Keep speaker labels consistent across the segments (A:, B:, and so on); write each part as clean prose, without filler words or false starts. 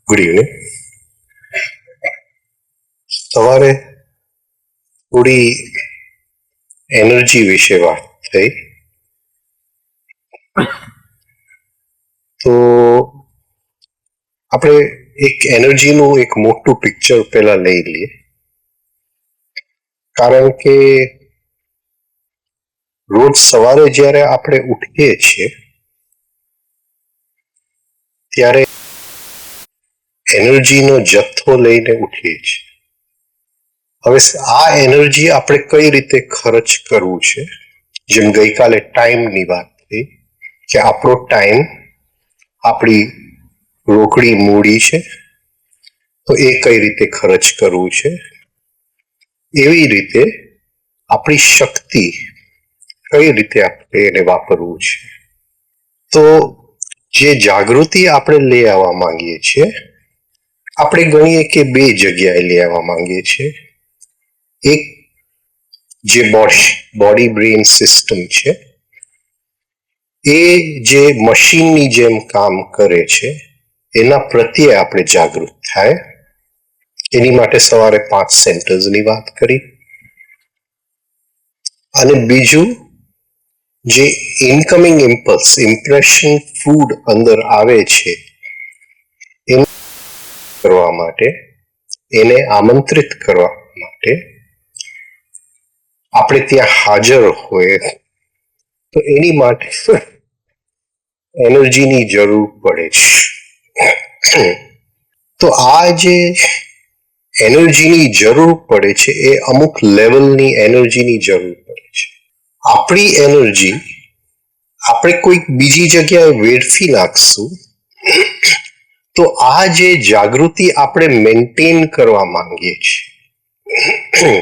A: Good evening. સવારે થોડી energy વિશે વાત થઈ, તો આપણે એક એનર્જીનું એક મોટું પિક્ચર પહેલા લઈ લઈએ. કારણ કે રોજ સવારે જ્યારે આપણે ઉઠીએ છીએ ત્યારે એનર્જીનો જથ્થો લઈને ઉઠીએ છીએ. હવે આ એનર્જી આપણે કઈ રીતે ખર્ચ કરવું છે, જેમ ગઈકાલે ટાઈમની વાત થઈ કે આપણો ટાઈમ આપણી રોકડી મૂડી છે, તો એ કઈ રીતે ખર્ચ કરવું છે, એવી રીતે આપણી શક્તિ કઈ રીતે આપણે એને વાપરવું છે. તો જે જાગૃતિ આપણે લઈ આવવા માંગીએ છીએ, આપણે ગણીએ કે બે જગ્યાએ લઈ આવવા માંગીએ છીએ. એક જે બોડી બ્રેઇન સિસ્ટમ છે, એ જે મશીનની જેમ કામ કરે છે એના પ્રત્યે આપણે જાગૃત થાય. એની માટે સવારે 5 સેન્ટર્સની વાત કરી. અને બીજું, જે ઇનકમિંગ ઇમ્પલ્સ ઇમ્પ્રેશન ફૂડ અંદર આવે છે એને કરવા માટે, એને આમંત્રિત કરવા માટે આપણે ત્યાં હાજર હોય, તો એની માટે એનર્જીની જરૂર પડે છે. તો આ જે એનર્જીની જરૂર પડે છે એ અમુક લેવલની એનર્જીની જરૂર પડે છે. આપણી એનર્જી આપણે કોઈક બીજી જગ્યાએ વેડફી નાખશું તો આ જે જાગૃતિ આપણે મેન્ટેન કરવા માંગીએ છીએ,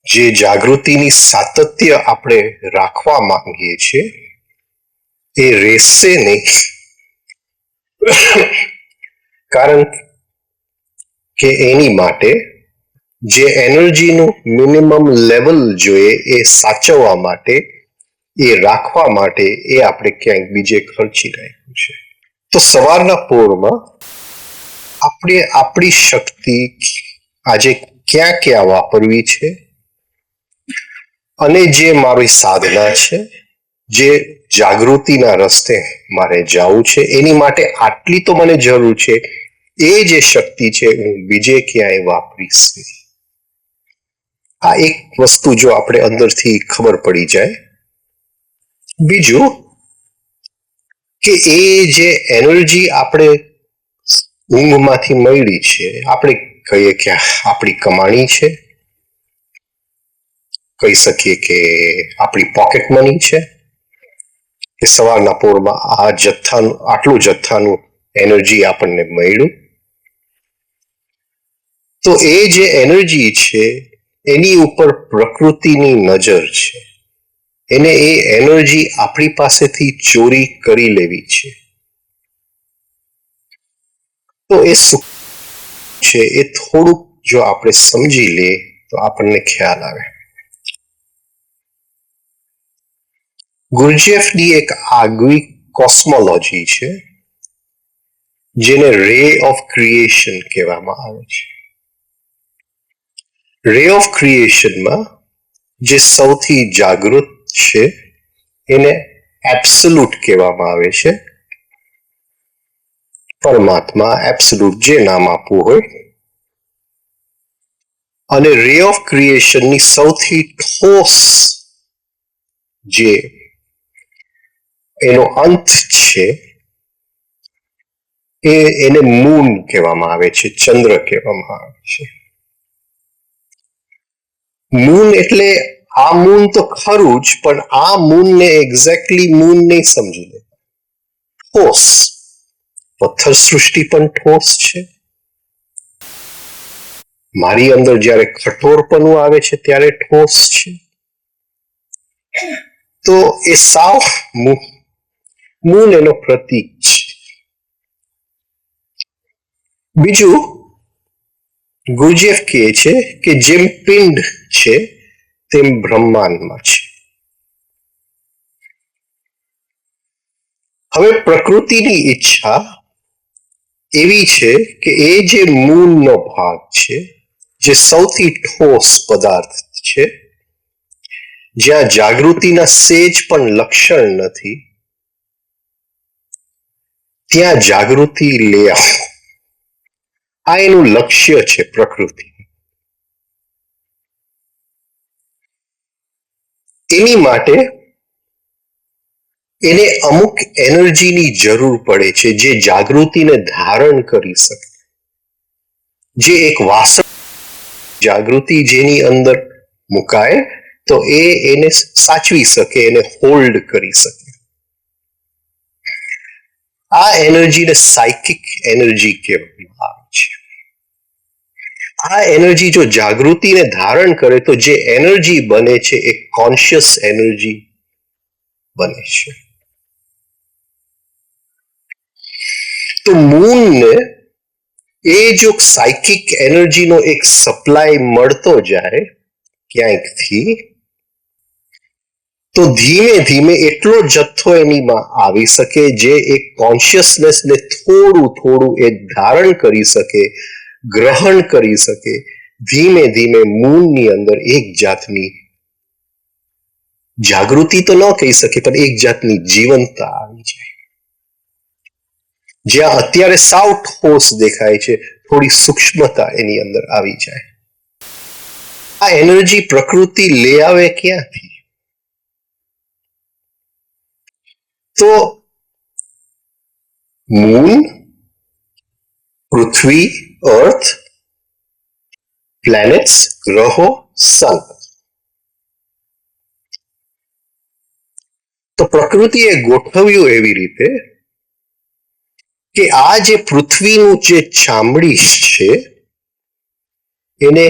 A: જે જાગૃતિની સાતત્ય આપણે રાખવા માંગીએ છીએ, એ રહેશે નહીં. કારણ કે એની માટે જે એનર્જીનું મિનિમમ લેવલ જોઈએ એ સાચવવા માટે, એ રાખવા માટે એ આપણે ક્યાંક બીજે ખર્ચી રાખ્યું છે. તો સવારના પોરમાં આપણે આપણી શક્તિ આજે ક્યાં ક્યાં વાપરવી છે, અને જે મારી સાધના છે, જે જાગૃતિના રસ્તે મારે જવું છે, એની માટે આટલી તો મને જરૂર છે, એ જે શક્તિ છે હું બીજે ક્યાંય વાપરીશ નહીં. આ એક વસ્તુ જો આપણે અંદરથી ખબર પડી જાય. બીજું કે એ જે એનર્જી આપણે ઊંઘમાંથી મળી છે, આપણે કહીએ કે આપણી કમાણી છે, કહી શકીએ કે આપણી પોકેટ મની છે, કે સવારના પોરમાં આ જથ્થાનું આટલું જથ્થાનું એનર્જી આપણને મળ્યું, તો એ જે એનર્જી છે એની ઉપર પ્રકૃતિની નજર છે. એને એ એનર્જી આપણી પાસેથી ચોરી કરી લેવી છે. તો એ શું છે એ થોડુંક જો આપણે સમજી લઈએ તો આપણને ખ્યાલ આવે. ગુરજેફની એક આગવી કોસ્મોલોજી છે, જેને રે ઓફ ક્રિએશન કહેવામાં આવે છે. રે ઓફ ક્રિએશનમાં જે સૌથી જાગૃત છે એને એબ્સોલ્યુટ કહેવામાં આવે છે. પરમાત્મા, એબ્સોલ્યુટ, જે નામ આપવું હોય. અને રે ઓફ ક્રિએશનની સૌથી ઠોસ જે એનો અંત છે, એને મૂન કહેવામાં આવે છે, ચંદ્ર કહેવામાં આવે છે. મૂન એટલે આ મૂન તો ખરું જ, પણ આ મૂનને એક્ઝેક્ટલી મૂન નહીં સમજી લે. ઠોસ, પથ્થર સૃષ્ટિ પણ ઠોસ છે. મારી અંદર જ્યારે કઠોરપણું આવે છે ત્યારે ઠોસ છે. તો એ સાવ મૂન એનો પ્રતીક છે. બીજું, ગુરજેફ કહે છે કે જેમ પિંડ છે તેમ બ્રહ્માંડમાં છે. હવે પ્રકૃતિની ઈચ્છા એવી છે કે એ જે મૂનનો ભાગ છે, જે સૌથી ઠોસ પદાર્થ છે, જ્યાં જાગૃતિના સેજ પણ લક્ષણ નથી, ત્યાં જાગૃતિ લે આવો. આ એનું લક્ષ્ય છે પ્રકૃતિ. એની માટે એને અમુક એનર્જીની જરૂર પડે છે જે જાગૃતિને ધારણ કરી શકે, જે એક વાસણ જાગૃતિ જેની અંદર મુકાય તો એને સાચવી શકે, એને હોલ્ડ કરી શકે. આ એનર્જીને સાયકિક એનર્જી કહેવામાં આવે છે. આ એનર્જી જો જાગૃતિને ધારણ કરે તો જે એનર્જી બને છે એ કોન્શિયસ એનર્જી બને છે. તો મૂનને એ જો સાયકિક એનર્જીનો એક સપ્લાય મળતો જાય ક્યાંકથી, તો ધીમે ધીમે એટલો જથ્થો એનીમાં આવી શકે જે એક કોન્શિયસનેસને થોડું થોડું એ ધારણ કરી શકે, ગ્રહણ કરી શકે. ધીમે ધીમે મૂનની અંદર એક જાતની જાગૃતિ તો ન કહી શકે પણ એક જાતની જીવંતતા આવી જાય. જ્યાં અત્યારે સાવ ઠોસ દેખાય છે, થોડી સૂક્ષ્મતા એની અંદર આવી જાય. આ એનર્જી પ્રકૃતિ લે આવે ક્યાંથી? તો મૂન, પૃથ્વી, અર્થ, પ્લેનેટ્સ, ગ્રહો, સન. તો પ્રકૃતિએ ગોઠવ્યું એવી રીતે કે આ જે પૃથ્વીનું જે ચામડી છે એને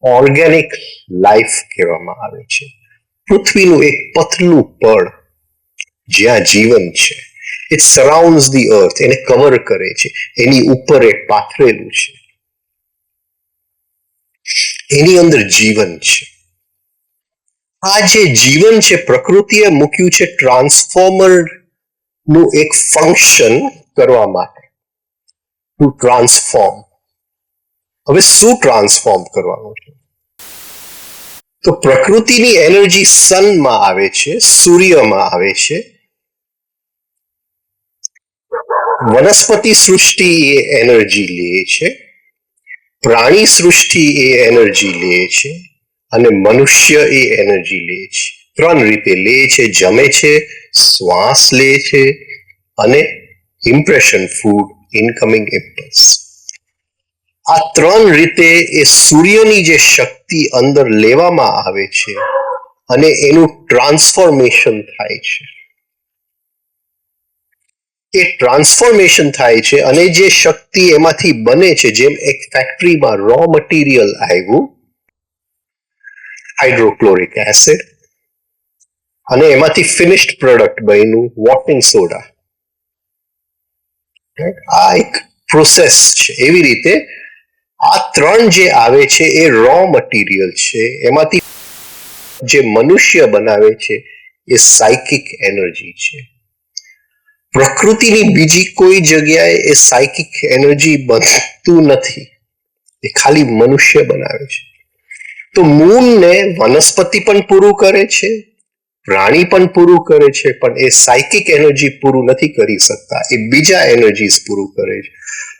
A: ઓર્ગેનિક લાઈફ કહેવામાં આવે છે. પૃથ્વીનું એક પતલું પડ જ્યાં જીવન છે. ઇટ સરાઉન્ડ્સ ધી અર્થ, એને કવર કરે છે, એની ઉપર એ પાથરેલું છે, એની અંદર જીવન છે. આ જે જીવન છે પ્રકૃતિએ મૂક્યું છે ટ્રાન્સફોર્મર નું એક ફંક્શન કરવા માટે, ટુ ટ્રાન્સફોર્મ. હવે શું ટ્રાન્સફોર્મ કરવાનું છે? તો પ્રકૃતિની એનર્જી સનમાં આવે છે, સૂર્યમાં આવે છે. વનસ્પતિ સૃષ્ટિ એ એનર્જી લે છે, પ્રાણી સૃષ્ટિ એ એનર્જી લે છે, અને મનુષ્ય એ એનર્જી લે છે. ત્રણ રીતે લે છે: જમે છે, શ્વાસ લે છે, અને ઇમ્પ્રેશન ફૂડ, ઇનકમિંગ ઇમ્પલ્સ. આ ત્રણ રીતે એ સૂર્યની જે શક્તિ અંદર લેવામાં આવે છે અને એનું ટ્રાન્સફોર્મેશન થાય છે. એ ટ્રાન્સફોર્મેશન થાય છે અને જે શક્તિ એમાંથી બને છે, જેમ એક ફેક્ટરીમાં રો મટીરિયલ આવ્યું, હાઇડ્રોક્લોરિક એસિડ, અને એમાંથી ફિનિશ્ડ પ્રોડક્ટ બન્યું વોટિંગ સોડા. આ એક પ્રોસેસ છે. એવી રીતે આ ત્રણ જે આવે છે એ રો મટીરિયલ છે, એમાંથી જે મનુષ્ય બનાવે છે એ સાયકિક એનર્જી છે. પ્રકૃતિની બીજી કોઈ જગ્યાએ એ સાયકિક એનર્જી બનતું નથી, એ ખાલી મનુષ્ય બનાવે છે. તો મૂનને વનસ્પતિ પણ પૂરું કરે છે, પ્રાણી પણ પૂરું કરે છે, પણ એ સાયકિક એનર્જી પૂરું નથી કરી શકતા, એ બીજા એનર્જીસ પૂરું કરે છે.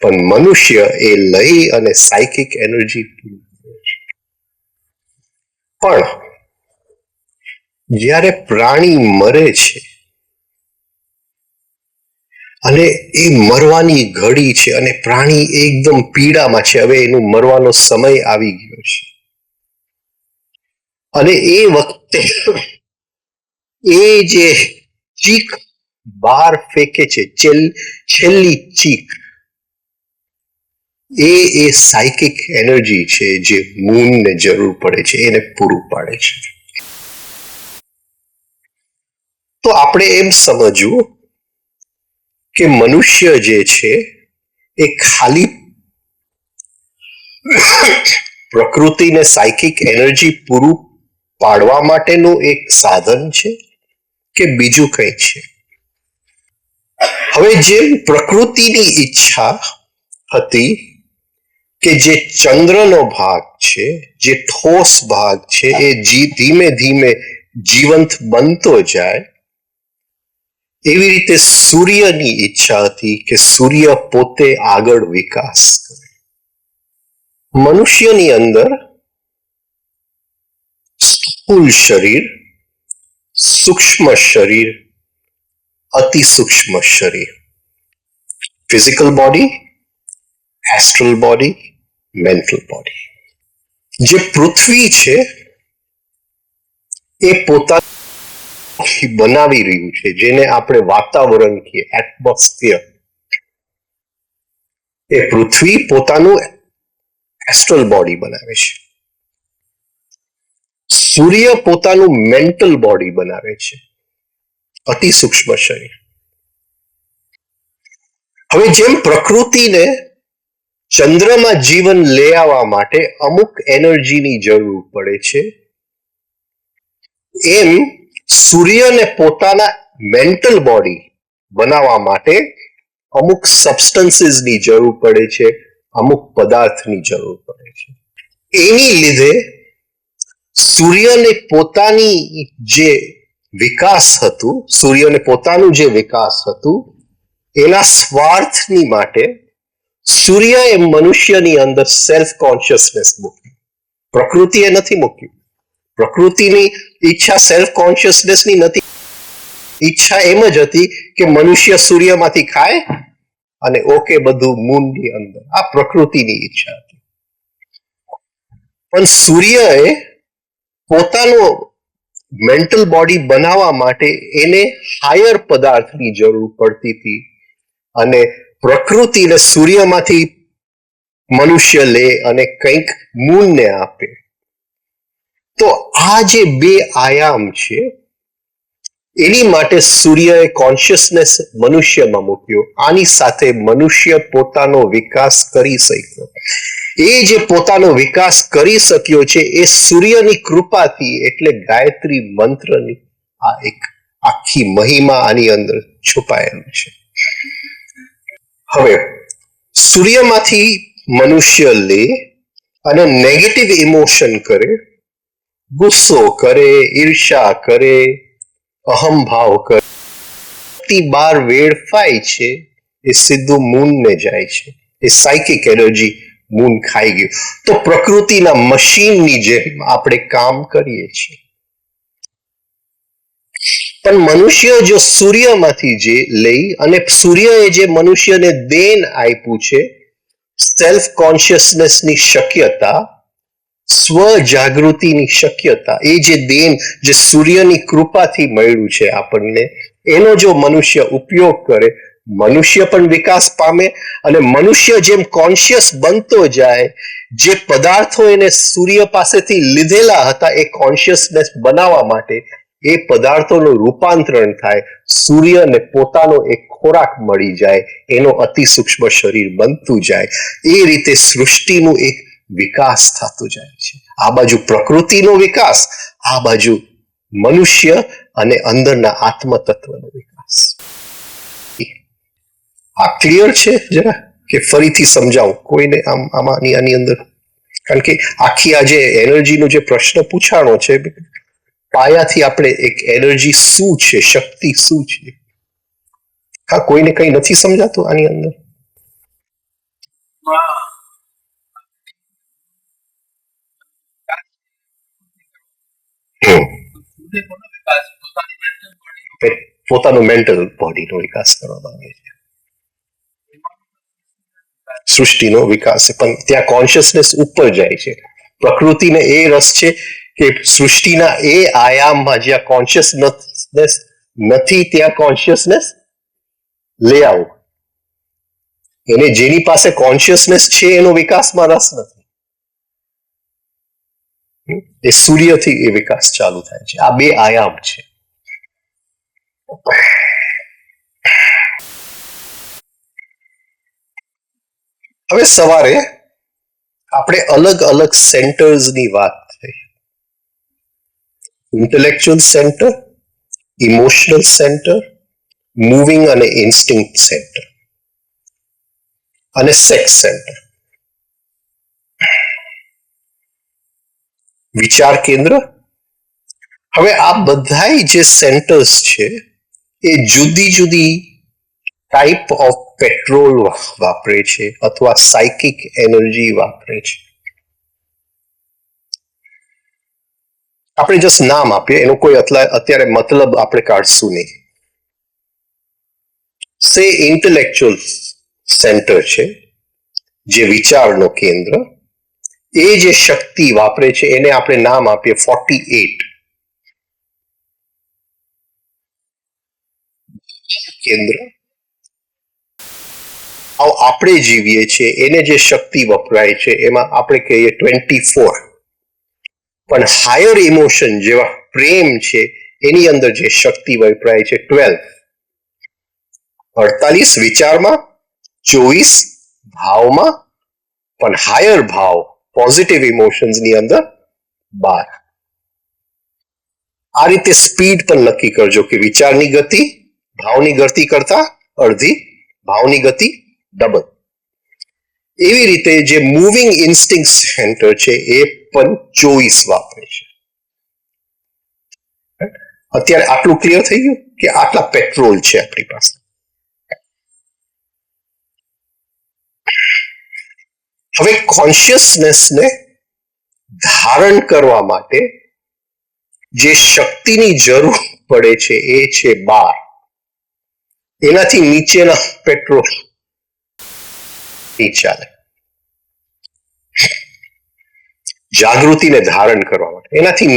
A: પણ મનુષ્ય એ લઈ અને સાયકિક એનર્જી પૂરું કરે છે. પણ જ્યારે પ્રાણી મરે છે અને એ મરવાની ઘડી છે અને પ્રાણી એકદમ પીડામાં છે, હવે એનું મરવાનો સમય આવી ગયો છે, અને એ વખતે એ જે ચીક બહાર ફેંકે છે, છેલ્લી ચીક, એ સાયકિક એનર્જી છે જે મૂનને જરૂર પડે છે, એને પૂરું પાડે છે. તો આપણે એમ સમજવું કે મનુષ્ય જે છે એ ખાલી પ્રકૃતિને સાયકિક એનર્જી પૂરું પાડવા માટેનું એક સાધન છે કે બીજું કંઈ છે? હવે જેમ પ્રકૃતિની ઈચ્છા હતી કે જે ચંદ્રનો ભાગ છે, જે ઠોસ ભાગ છે, એ ધીમે ધીમે જીવંત બનતો જાય, એવી રીતે સૂર્યની ઈચ્છા હતી કે સૂર્ય પોતે આગળ વિકાસ કરે. મનુષ્યની અંદર સ્થૂળ શરીર, સૂક્ષ્મ શરીર, અતિ સૂક્ષ્મ શરીર, physical body, astral body, mental body. જે પૃથ્વી છે એ પોતાનું બનાવી રહ્યું છે, જેને આપણે વાતાવરણ કહીએ, એટમોસ્ફિયર. એ પૃથ્વી પોતાનું એસ્ટ્રલ બોડી બનાવે છે. સૂર્ય પોતાનું મેન્ટલ બોડી બનાવે છે, અતિ સૂક્ષ્મ શરીર. હવે જેમ પ્રકૃતિને ચંદ્રમાં જીવન લઈ આવવા માટે અમુક એનર્જીની જરૂર પડે છે, એમ સૂર્યને પોતાના મેન્ટલ બોડી બનાવવા માટે અમુક સબસ્ટન્સીસની જરૂર પડે છે, અમુક પદાર્થની જરૂર પડે છે. એની લીધે સૂર્યને પોતાની જે વિકાસ હતું, સૂર્યને પોતાનું જે વિકાસ હતું, એના સ્વાર્થની માટે સૂર્યએ મનુષ્યની અંદર સેલ્ફ કોન્શિયસનેસ મૂકી. પ્રકૃતિએ નથી મૂક્યું. પ્રકૃતિની ઈચ્છા સેલ્ફ કોન્શિયસનેસની નથી. ઈચ્છા એમ જ હતી કે મનુષ્ય સૂર્યમાંથી ખાય અને ઓકે બધું મૂનની અંદર. આ પ્રકૃતિની ઈચ્છા હતી. પણ સૂર્યએ પોતાનો મેન્ટલ બોડી બનાવવા માટે એને હાયર પદાર્થની જરૂર પડતી હતી અને પ્રકૃતિને સૂર્યમાંથી મનુષ્ય લે અને કંઈક મૂળને આપે. તો આ જે બે આયામ છે, એની માટે સૂર્યએ કોન્શિયસનેસ મનુષ્યમાં મૂક્યો. આની સાથે મનુષ્ય પોતાનો વિકાસ કરી શક્યો. એ જે પોતાનો વિકાસ કરી શક્યો છે એ સૂર્યની કૃપાથી, એટલે ગાયત્રી મંત્રની આ એક આખી મહિમા આની અંદર છુપાયેલું છે. હવે સૂર્યમાંથી મનુષ્ય લે અને નેગેટિવ ઇમોશન કરે, ગુસ્સો કરે, ઈર્ષા કરે, અહંભાવ કરે, બાર વેડફાય છે, એ સીધું મૂનને જાય છે. એ સાયકિક એનર્જી મૂન ખાઈ ગયું. તો પ્રકૃતિના મશીનની જેમ આપણે કામ કરીએ છીએ. પણ મનુષ્ય જો સૂર્યમાંથી જે લઈ અને સૂર્યએ જે મનુષ્યને દેન આપ્યું છે, સેલ્ફ કોન્શિયસનેસની શક્યતા, સ્વ જાગૃતિની શક્યતા, એ જે દેન જે સૂર્યની કૃપાથી મળ્યું છે આપણને, એનો જો મનુષ્ય ઉપયોગ કરે, મનુષ્ય પણ વિકાસ પામે અને મનુષ્ય જેમ કોન્શિયસ બનતો જાય, જે પદાર્થો એને સૂર્ય પાસેથી લીધેલા હતા એ કોન્શિયસનેસ બનાવવા માટે એ પદાર્થોનું રૂપાંતરણ થાય, સૂર્યને પોતાનો એક ખોરાક મળી જાય, એનો અતિ સૂક્ષ્મ શરીર બનતું જાય. એ રીતે સૃષ્ટિનું એક વિકાસ થતો જાય છે. આ બાજુ પ્રકૃતિનો વિકાસ, આ બાજુ મનુષ્ય અને અંદરના આત્મ તત્વનો વિકાસ. આ ક્લિયર છે જરા કે ફરીથી સમજાવું કોઈને આની અંદર? કારણ કે આખી આ જે એનર્જીનો જે પ્રશ્ન પૂછાણો છે, પાયાથી આપણે એક એનર્જી શું છે, શક્તિ શું છે, હા કોઈને કઈ નથી સમજાતું આની અંદર? પોતાનો મેન્ટલ બોડીનો વિકાસ કરવા માંગે છે, સૃષ્ટિનો વિકાસ છે. પણ ત્યાં કોન્શિયસનેસ ઉપર જાય છે. પ્રકૃતિને એ રસ છે કે સૃષ્ટિના એ આયામમાં જ્યાં કોન્શિયસનેસ નથી ત્યાં કોન્શિયસનેસ લઈ આવો. એને જેની પાસે કોન્શિયસનેસ છે એનો વિકાસમાં રસ નથી. એ સૂર્યથી એ વિકાસ ચાલુ થાય છે. આ બે આયામ છે. હવે સવારે આપણે અલગ અલગ સેન્ટર્સની વાત થઈ. Intellectual centre, emotional centre, moving અને ઇન્સ્ટિંક્ટ સેન્ટર અને સેક્સ સેન્ટર. વિચાર કેન્દ્ર. હવે આ બધા જે સેન્ટર્સ છે એ જુદી જુદી ટાઈપ ઓફ પેટ્રોલ વાપરે છે અથવા સાયકિક એનર્જી વાપરે છે. આપણે જસ્ટ નામ આપીએ, એનો કોઈ અત્યારે મતલબ આપણે કાઢશું નહીં. સે ઇન્ટેલેક્ચ્યુઅલ સેન્ટર છે, જે વિચારનો કેન્દ્ર, એ જે શક્તિ વાપરે છે એને આપણે નામ આપીએ 48. કેન્દ્ર આપણે જીવીએ છીએ એને જે શક્તિ વપરાય છે એમાં આપણે કહીએ 24. પણ હાયર ઇમોશન જેવા પ્રેમ છે એની અંદર જે શક્તિ વપરાય છે 12. 48 વિચારમાં, 24 ભાવમાં, પણ હાયર ભાવ પોઝિટિવ ઇમોશન્સ ની અંદર 12. આ રીતે સ્પીડ પણ નક્કી કરજો કે વિચારની ગતિ ભાવની ગતિ કરતા અડધી, ભાવની ગતિ ડબલ. એવી રીતે જે મૂવિંગ ઇન્સ્ટિંક્ટ સેન્ટર છે એ પણ 24 વાપરે છે. અત્યારે આટલું ક્લિયર થઈ ગયું કે આટલા પેટ્રોલ છે આપણી પાસે. હવે કોન્શિયસનેસને ધારણ કરવા માટે જે શક્તિની જરૂર પડે છે એ છે 12. એનાથી નીચેના પેટ્રોલ નહીં ચાલે. જાગૃતિને ધારણ કરવા માટે એનાથી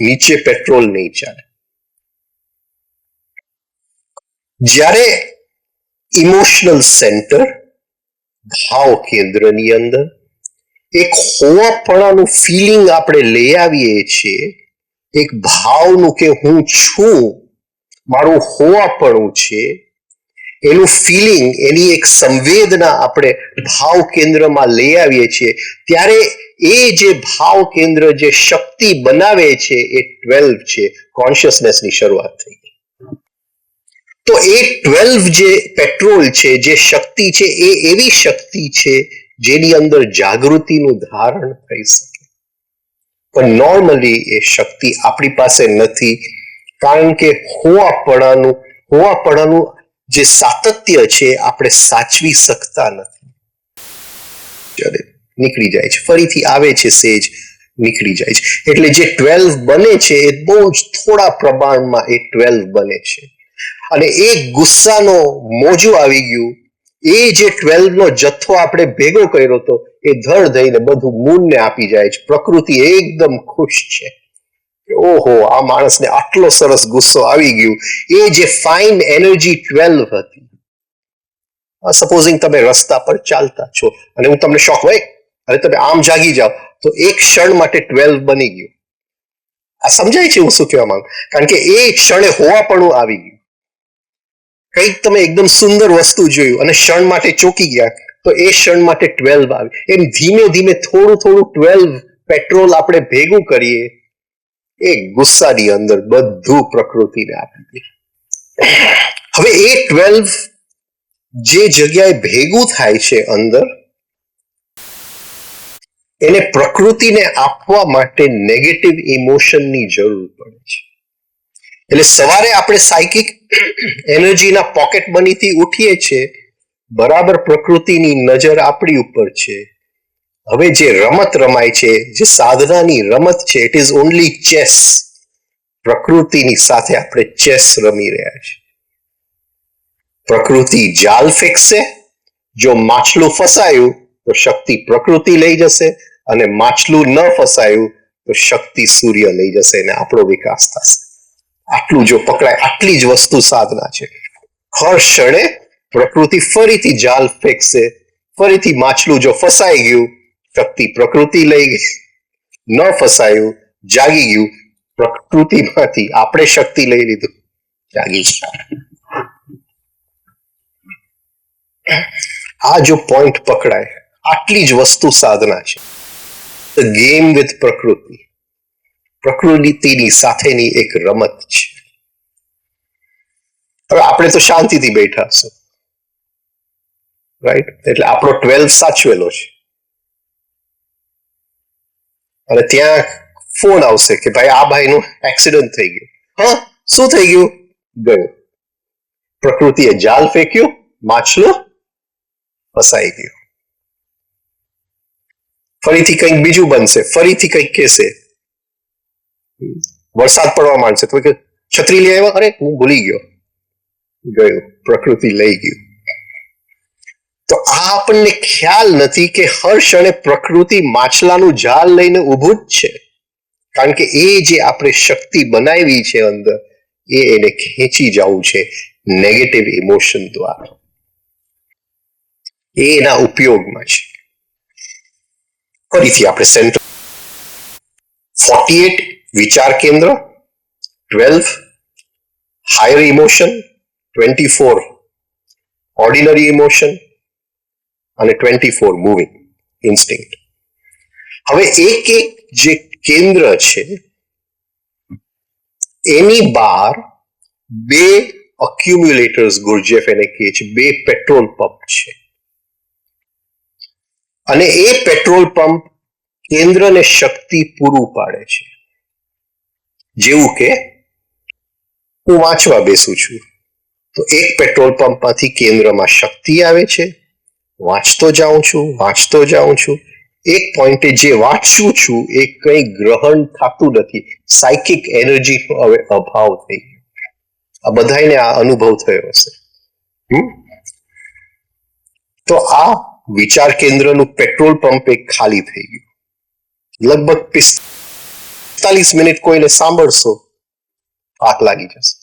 A: નીચે પેટ્રોલ નહીં ચાલે. જ્યારે ઇમોશનલ સેન્ટર ભાવ કેન્દ્રની અંદર એક હોવાપણાનું ફિલિંગ આપણે લઈ આવીએ છીએ, એક ભાવનું કે હું છું, મારું હોવાપણું છે, એનું ફિલિંગ, એની એક સંવેદના આપણે ભાવ કેન્દ્રમાં લઈ આવીએ છીએ, ત્યારે એ જે ભાવ કેન્દ્ર જે શક્તિ બનાવે છે એ 12 છે. કોન્શિયસનેસની શરૂઆત થઈ ગઈ. તો એ 12 જે પેટ્રોલ છે, જે શક્તિ છે, એ એવી શક્તિ છે જેની અંદર જાગૃતિનું ધારણ થઈ શકે. પણ નોર્મલી એ શક્તિ આપણી પાસે નથી, કારણ કે હોવાપણાનું જે સાતત્ય છે આપણે સાચવી શકતા નથી. નીકળી જાય છે, ફરીથી આવે છે, સેજ નીકળી જાય છે. એટલે જે 12 બને છે એ બહુ જ થોડા પ્રમાણમાં એ 12 બને છે. અને એ ગુસ્સાનો મોજું આવી ગયું, એ જે 12 નો જથ્થો આપણે ભેગો કર્યો હતો એ ધડ દઈને બધું મૂળને આપી જાય છે. પ્રકૃતિ એકદમ ખુશ છે. ઓહો, આ માણસને આટલો સરસ ગુસ્સો આવી ગયો. એ જે ફાઇન એનર્જી 12 હતી. સપોઝિંગ તમે રસ્તા પર ચાલતા છો અને હું તમને શોખ હોય અને તમે આમ જાગી જાઓ તો એક ક્ષણ માટે 12 બની ગયું. આ સમજાય છે હું શું કહેવા માંગુ? કારણ કે એ ક્ષણે હોવાપણું આવી ગયું. કંઈક તમે એકદમ સુંદર વસ્તુ જોયું અને ક્ષણ માટે ચોકી ગયા તો એ ક્ષણ માટે 12 આવી. એમ ધીમે ધીમે થોડું 12 પેટ્રોલ આપણે ભેગું કરીએ, એ ગુસ્સાની અંદર બધું પ્રકૃતિને આપી દે. હવે એ 12 જે જગ્યાએ ભેગું થાય છે અંદર, એને પ્રકૃતિને આપવા માટે નેગેટિવ ઇમોશનની જરૂર પડે છે. એટલે સવારે આપણે સાયકિક એનર્જીના પોકેટ મનીથી ઉઠીએ છીએ, બરાબર પ્રકૃતિની નજર આપણી ઉપર છે. હવે જે રમત રમાય છે, જે સાધનાની રમત છે, ઇટ ઇઝ ઓનલી ચેસ. પ્રકૃતિની સાથે આપણે ચેસ રમી રહ્યા છીએ. પ્રકૃતિ જાલ ફેંકશે, જો માછલું ફસાયું તો શક્તિ પ્રકૃતિ લઈ જશે, અને માછલું ન ફસાયું તો શક્તિ સૂર્ય લઈ જશે અને આપણો વિકાસ થશે. આટલું જો પકડાય, આટલી જ વસ્તુ સાધના છે. હર ક્ષણે પ્રકૃતિ ફરીથી જાલ ફેંકશે, ફરીથી માછલું જો ફસાઈ ગયું, શક્તિ પ્રકૃતિ લઈ ગઈ, ન ફસાયું, જાગી ગયું, પ્રકૃતિમાંથી આપણે શક્તિ લઈ લીધું, જાગી ગયા. આ જો પોઈન્ટ પકડાય, આટલી જ વસ્તુ સાધના છે. ગેમ વિથ પ્રકૃતિ, પ્રકૃતિની સાથેની એક રમત છે. હવે આપણે તો શાંતિથી બેઠા હશું, રાઈટ? એટલે આપણો 12 સાચવેલો છે અને ત્યાં ફોન આવશે કે ભાઈ આ ભાઈનું એક્સિડન્ટ થઈ ગયું. હા, શું થઈ ગયું? ગયું. પ્રકૃતિએ જાલ ફેંક્યું, માછલું ફસાઈ ગયું. ફરીથી કંઈક બીજું બનશે, ફરીથી કંઈક કહેશે, વરસાદ પડવા માંડશે તો કે છત્રી લઈ આવ્યા, અરે હું ભૂલી ગયો, ગયું. પ્રકૃતિ લઈ ગયું. તો આ આપણને ખ્યાલ નથી કે હર ક્ષણે પ્રકૃતિ માછલાનું જાળ લઈને ઊભું જ છે, કારણ કે એ જે આપણે શક્તિ બનાવી છે અંદર, એ એને ખેંચી જવું છે નેગેટિવ ઇમોશન દ્વારા. એ એના ઉપયોગમાં છે. ફરીથી આપણે સેન્ટર 48 વિચાર કેન્દ્ર, 12 હાયર ઇમોશન, 24 ઓર્ડિનરી ઇમોશન અને 24 મૂવિંગ ઇન્સ્ટિંક્ટ. હવે એક જે કેન્દ્ર છે એની બહાર બે અક્યુમ્યુલેટર્સ, ગુરજેફ એને કહે છે, બે પેટ્રોલ પંપ છે અને એ પેટ્રોલ પંપ કેન્દ્રને શક્તિ પૂરું પાડે છે. જેવું કે હું વાંચવા બેસું છું તો એક પેટ્રોલ પંપમાંથી કેન્દ્રમાં શક્તિ આવે છે, વાંચતો જાઉં છું. એક પોઈન્ટે જે વાંચું છું એ કંઈ ગ્રહણ થતું નથી, સાયકિક એનર્જીનો હવે અભાવ થઈ ગયો. આ બધાને આ અનુભવ થયો હશે. તો આ વિચાર કેન્દ્રનું પેટ્રોલ પંપ એક ખાલી થઈ ગયું. લગભગ 45 મિનિટ કોઈને સાંભળશો, આગ લાગી જશે.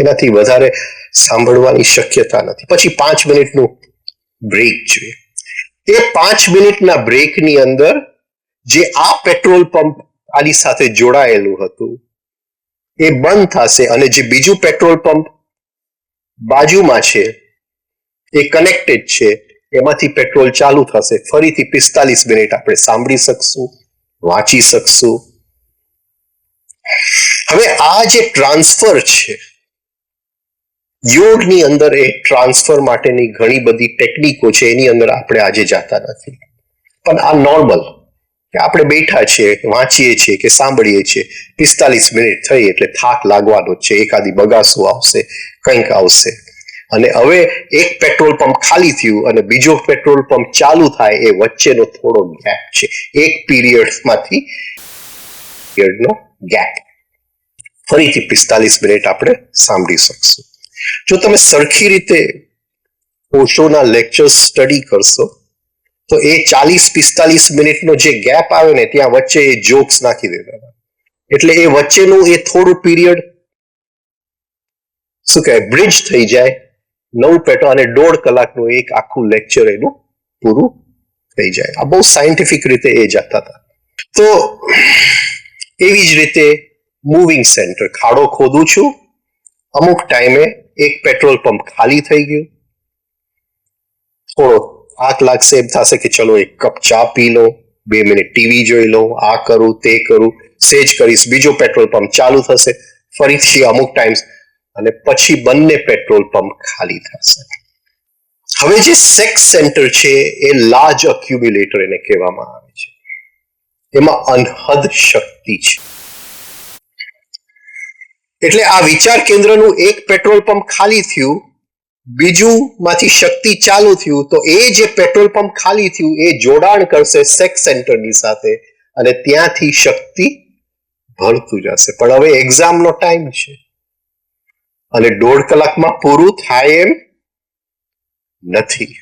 A: એનાથી વધારે સાંભળવાની શક્યતા નથી. પછી 5 મિનિટનું બ્રેક જોઈએ. એ 5 મિનિટના બ્રેકની અંદર જે આ પેટ્રોલ પંપ આની સાથે જોડાયેલું હતું એ બંધ થશે અને જે બીજું પેટ્રોલ પંપ બાજુમાં છે એ કનેક્ટેડ છે, એમાંથી પેટ્રોલ ચાલુ થશે. ફરીથી 45 મિનિટ આપણે સાંભળી શકશું, વાંચી શકશું. હવે આ જે ટ્રાન્સફર છે, યોગની અંદર એ ટ્રાન્સફર માટેની ઘણી બધી ટેકનિકો છે, એની અંદર આપણે આજે જાતા નથી. પણ આ નોર્મલ કે આપણે બેઠા છીએ, વાંચીએ છીએ કે સાંભળીએ છીએ, 45 મિનિટ થઈ એટલે થાક લાગવાનો છે, એકાદી બગાસું આવશે, કંઈક આવશે. અને હવે એક પેટ્રોલ પંપ ખાલી થયું અને બીજો પેટ્રોલ પંપ ચાલુ થાય, એ વચ્ચેનો થોડો ગેપ છે, એક પીરિયડમાંથી પીરિયડનો ગેપ. ફરીથી 45 મિનિટ આપણે સાંભળી શકશું. જો તમે સરખી રીતે ઓશોના લેક્ચર સ્ટડી કરશો તો એ 40-45 મિનિટનો જે ગેપ આવે ને, ત્યાં વચ્ચે એ જોક્સ નાખી દેતા. એટલે એ વચ્ચેનું એ થોડું પીરિયડ શું કહેવાય, બ્રિજ થઈ જાય, નવું પેટ્રોલ અને 1.5 કલાકનું એક આખું લેક્ચર એનું પૂરું થઈ જાય. આ બહુ સાયન્ટિફિક રીતે એ જતા હતા. તો એવી જ રીતે મૂવિંગ સેન્ટર, ખાડો ખોદું છું, અમુક ટાઈમે એક પેટ્રોલ પંપ ખાલી થઈ ગયું, થોડો થાક લાગશે, એમ થશે કે ચલો એક કપ ચા પી લો, 2 મિનિટ ટીવી જોઈ લો, આ કરું તે કરું, સેજ કરીશ, બીજો પેટ્રોલ પંપ ચાલુ થશે, ફરીથી અમુક ટાઈમ, અને પછી બંને પેટ્રોલ પંપ ખાલી થશે. હવે જે સેક્સ સેન્ટર છે એ લાર્જ અક્યુમ્યુલેટર એને કહેવામાં આવે છે. એમાં અનહદ શક્તિ છે. એટલે આ વિચાર કેન્દ્રનું એક પેટ્રોલ પંપ ખાલી થયું, બીજું માંથી શક્તિ ચાલુ થયું, તો એ જે પેટ્રોલ પંપ ખાલી થયું એ જોડાણ કરશે સેક્સ સેન્ટરની સાથે અને ત્યાંથી શક્તિ ભરતું જશે. પણ હવે એક્ઝામનો ટાઈમ છે અને 1.5 કલાકમાં પૂરું થાય એમ નથી.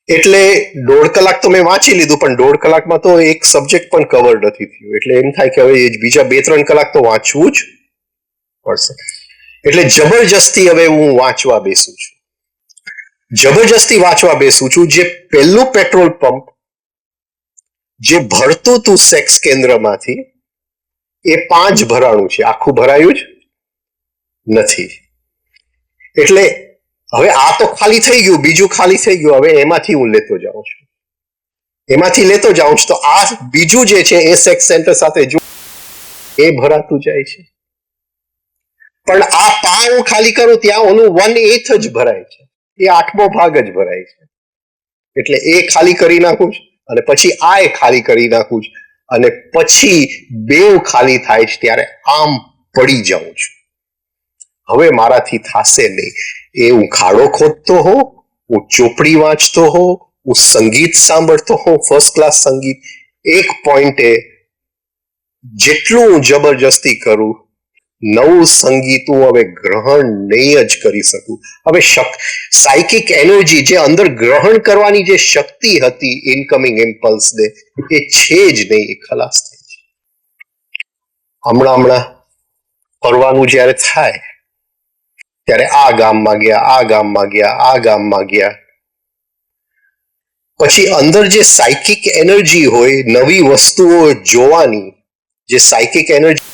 A: એટલે 1.5 કલાક તો મેં વાંચી લીધું, પણ 1.5 કલાકમાં તો એક સબ્જેક્ટ પણ કવર નથી થયું. એટલે એમ થાય કે હવે બીજા 2-3 કલાક તો વાંચવું જ પડશે. એટલે જબરજસ્તી હવે હું વાંચવા બેસું છું. જે પહેલું પેટ્રોલ પંપ જે ભરતું હતું સેક્સ કેન્દ્રમાંથી, એ 5 ભરાણું છે, આખું ભરાયું જ નથી. એટલે હવે આ તો ખાલી થઈ ગયું, બીજું ખાલી થઈ ગયું, હવે એમાંથી હું લેતો જાઉં છું, તો આ બીજું જે છે એ સેક્સ સેન્ટર સાથે એ ભરાતું જાય છે. પણ આ પા હું ખાલી કરું ત્યાં ઓનું 1/8 જ ભરાય છે, એ 8મો ભાગ જ ભરાય છે. એટલે એ ખાલી કરી નાખું છું અને પછી આ એ ખાલી કરી નાખું છું અને પછી બેવ ખાલી થાય છે ત્યારે આમ પડી જાઉં છું. હવે મારાથી થશે નહીં. એ હું ખાડો ખોદતો હોઉં, હું ચોપડી વાંચતો હોઉં, હું સંગીત સાંભળતો હોઉં, ફર્સ્ટ ક્લાસ સંગીત, એક પોઈન્ટે જેટલું હું જબરજસ્તી કરું નવું સંગીત હું હવે ગ્રહણ નહીં જ કરી શકું. હવે સાયકિક એનર્જી જે અંદર ગ્રહણ કરવાની જે શક્તિ હતી ઇનકમિંગ ઇમ્પલ્સ ને એ છે જ નહીં, એ ખલાસ થઈ છે. હમણાં ફરવાનું જ્યારે થાય ત્યારે આ ગામમાં ગયા, આ ગામમાં ગયા, આ ગામમાં ગયા, પછી અંદર જે સાયકિક એનર્જી હોય નવી વસ્તુઓ જોવાની, જે સાયકિક એનર્જી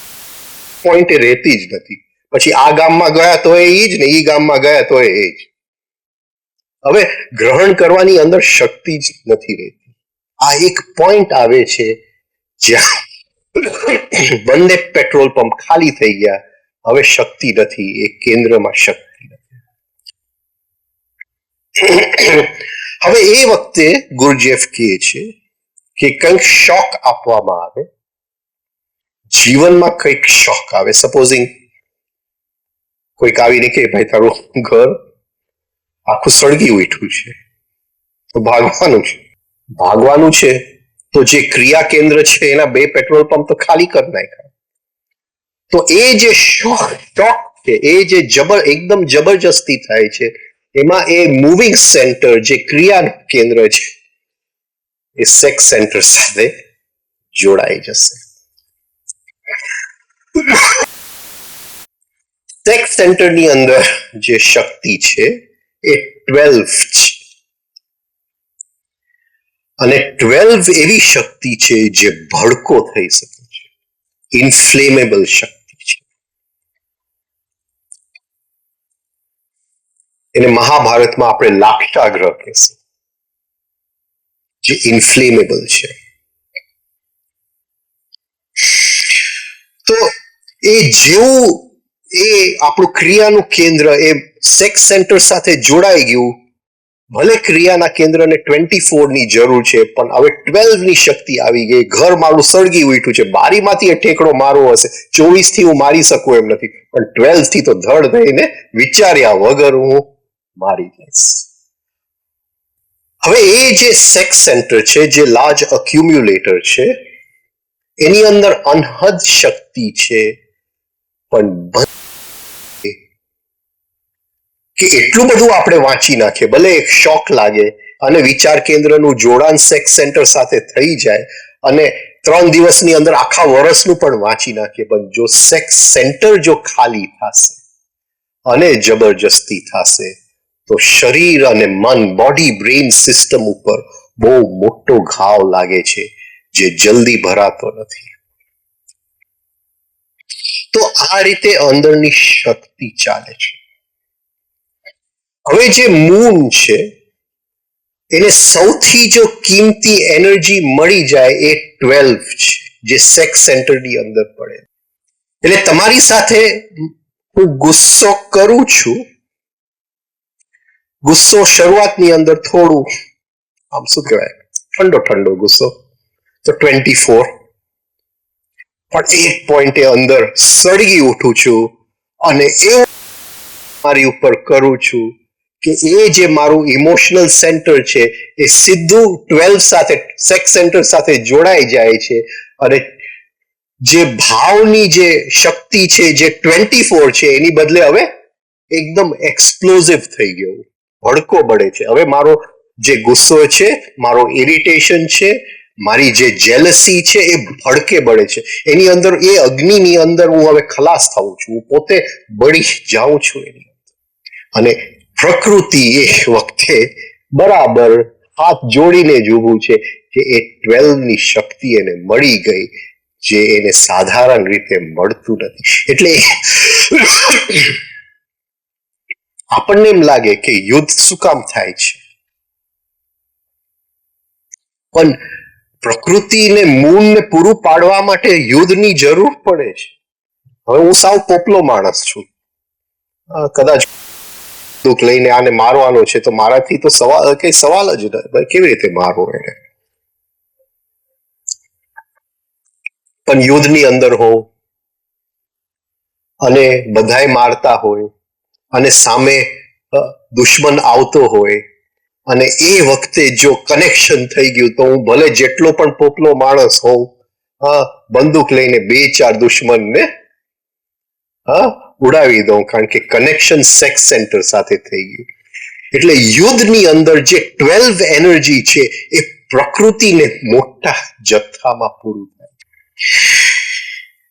A: પોઈન્ટે રહેતી જ નથી. પછી આ ગામમાં ગયા તો એ જ ને, એ ગામમાં ગયા તો એ જ. હવે ગ્રહણ કરવાની અંદર શક્તિ જ નથી રહેતી. આ એક પોઈન્ટ આવે છે જ્યાં બંને પેટ્રોલ પંપ ખાલી થઈ ગયા, હવે શક્તિ નથી, એ કેન્દ્રમાં શક્તિ નથી. હવે એ વખતે ગુરુજેફ કહે છે કે કંઈક શોક આપવામાં આવે, જીવનમાં કંઈક શોક આવે. સપોઝિંગ કોઈક આવીને કે ભાઈ તારું ઘર આખું સળગી ઉઠ્યું છે તો ભાગવાનું છે. ભાગવાનું છે તો જે ક્રિયા કેન્દ્ર છે એના 2 પેટ્રોલ પંપ તો ખાલી કરી નાખ્યા. તો એ જે શોક છે, એ જે એકદમ જબરજસ્તી થાય છે, એમાં એ મૂવિંગ સેન્ટર જે ક્રિયા કેન્દ્ર છે એ સેક્સ સેન્ટર સાથે જોડાઈ જશે. સેક્સ સેન્ટરની અંદર જે શક્તિ છે એ 12 છે અને 12 એવી શક્તિ છે જે ભડકો થઈ શકે છે, ઇન્ફ્લેમેબલ શક્તિ છે. એને મહાભારતમાં આપણે લાક્ષાગ્રહ કહેશું, જે ઇન્ફ્લેમેબલ છે. તો એ જેવું એ આપણું ક્રિયાનું કેન્દ્ર એ સેક્સ સેન્ટર સાથે જોડાઈ ગયું, ભલે ક્રિયાના કેન્દ્રને 24 ની જરૂર છે પણ હવે 12 ની શક્તિ આવી ગઈ. ઘર મારું સળગી ઉઠ્યું છે, બારીમાંથી એ ઠેકડો મારવો હશે, 24 થી હું મારી શકું એમ નથી, પણ 12 થી તો ધડ થઈને વિચાર્યા વગર હું મારી દઈશ. હવે એ જે સેક્સ સેન્ટર છે, જે લાર્જ અક્યુમ્યુલેટર છે, એની અંદર અનહદ શક્તિ છે, પણ કે એટલું બધું આપણે વાંચી નાખીએ, ભલે એક શોક લાગે અને વિચાર કેન્દ્રનું જોડાણ સેક્સ સેન્ટર સાથે થઈ જાય અને 3 દિવસની અંદર આખા વર્ષનું પણ વાંચી નાખીએ, પણ જો સેક્સ સેન્ટર જો ખાલી થશે અને જબરજસ્તી થશે તો શરીર અને મન, બોડી બ્રેઇન સિસ્ટમ ઉપર બહુ મોટો ઘાવ લાગે છે જે જલ્દી ભરાતો નથી. તો આ રીતે અંદરની શક્તિ ચાલે છે. હવે જે મૂન છે એને સૌથી જો કિંમતી એનર્જી મળી જાય એ 12 છે, જે સેક્સ સેન્ટરની અંદર પડે. એટલે તમારી સાથે હું ગુસ્સો કરું છું, ગુસ્સો શરૂઆતની અંદર થોડું આમ શું કહેવાય ઠંડો ગુસ્સો, તો 24, પણ એક પોઈન્ટે અંદર સળગી ઉઠું છું અને એવું મારી ઉપર કરું છું કે એ જે મારું ઇમોશનલ સેન્ટર છે એ સીધું 12 સાથે, સેક્સ સેન્ટર સાથે જોડાઈ જાય છે અને જે ભાવની જે શક્તિ છે જે 24 છે એની બદલે હવે એકદમ એક્સપ્લોઝિવ થઈ ગયો, ભડકો બળે છે. હવે મારો જે ગુસ્સો છે, મારો ઇરિટેશન છે, મારી જે જેલસી છે એ ભડકે બળે છે. એની અંદર એ અગ્નિની અંદર હું હવે ખલાસ થાઉં છું, હું પોતે બળી જાઉં છું એની અંદર. અને પ્રકૃતિ એ વખતે બરાબર હાથ જોડીને જ ઊભું છે કે એ 12 ની શક્તિ એને મળી ગઈ, જે એને સાધારણ રીતે મળતું નથી. એટલે આપણને એમ લાગે કે યુદ્ધ શું કામ થાય છે, પણ પ્રકૃતિને મૂળને પૂરું પાડવા માટે યુદ્ધની જરૂર પડે છે. હવે હું સાવ પોપલો માણસ છું, કદાચ દુઃખ લઈને આને મારવાનો છે તો મારાથી તો કઈ સવાલ જ નહીં, કેવી રીતે મારવો એને? પણ યુદ્ધની અંદર હોવ અને બધાય મારતા હોય અને સામે દુશ્મન આવતો હોય અને એ વખતે જો કનેક્શન થઈ ગયું તો હું ભલે જેટલો પણ પોપલો માણસ હોઉં, બંદૂક લઈને 2-4 દુશ્મનને ઉડાવી દઉં, કારણ કે કનેક્શન સેક્સ સેન્ટર સાથે થઈ ગયું. એટલે યુદ્ધની અંદર જે 12 એનર્જી છે એ પ્રકૃતિને મોટા જથ્થામાં પૂરું થાય.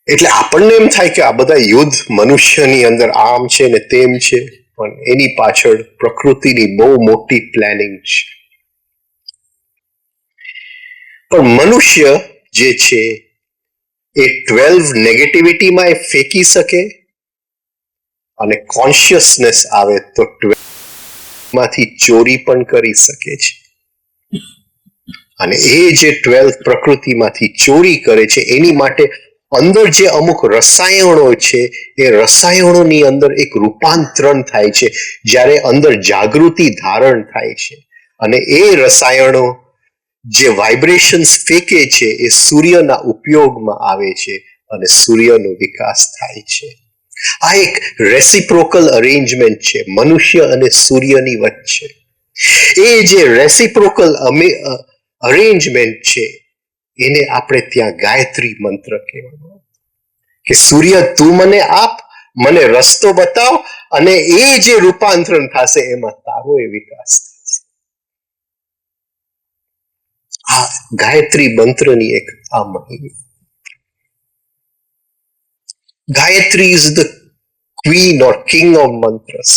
A: એટલે આપણને એમ થાય કે આ બધા યુદ્ધ મનુષ્યની અંદર આમ છે ને તેમ છે, પણ એની પાછળ પ્રકૃતિની બહુ મોટી પ્લાનિંગ છે. પણ મનુષ્ય જે છે એ 12 નેગેટિવિટીમાં એ ફેંકી શકે અને કોન્શિયસનેસ આવે તો 12 માંથી ચોરી પણ કરી શકે છે. અને એ જે 12 પ્રકૃતિમાંથી ચોરી કરે છે એની માટે અંદર જે અમુક રસાયણો છે એ રસાયણોની અંદર એક રૂપાંતરણ થાય છે જ્યારે અંદર જાગૃતિ ધારણ થાય છે. અને એ રસાયણો જે વાઇબ્રેશન્સ ફેંકે છે એ સૂર્યના ઉપયોગમાં આવે છે અને સૂર્યનો વિકાસ થાય છે. આ એક રેસિપ્રોકલ અરેન્જમેન્ટ છે મનુષ્ય અને સૂર્યની વચ્ચે. એ જે રેસિપ્રોકલ અરેન્જમેન્ટ છે એને આપણે ત્યાં ગાયત્રી મંત્ર કહેવામાં કે સૂર્ય તું મને આપ, મને રસ્તો બતાવ અને એ જે રૂપાંતરણ થશે એમાં તારો એ વિકાસ થશે. આ ગાયત્રી મંત્રની એક આ મહિમા. Gayatri is the queen or king of મંત્રસ.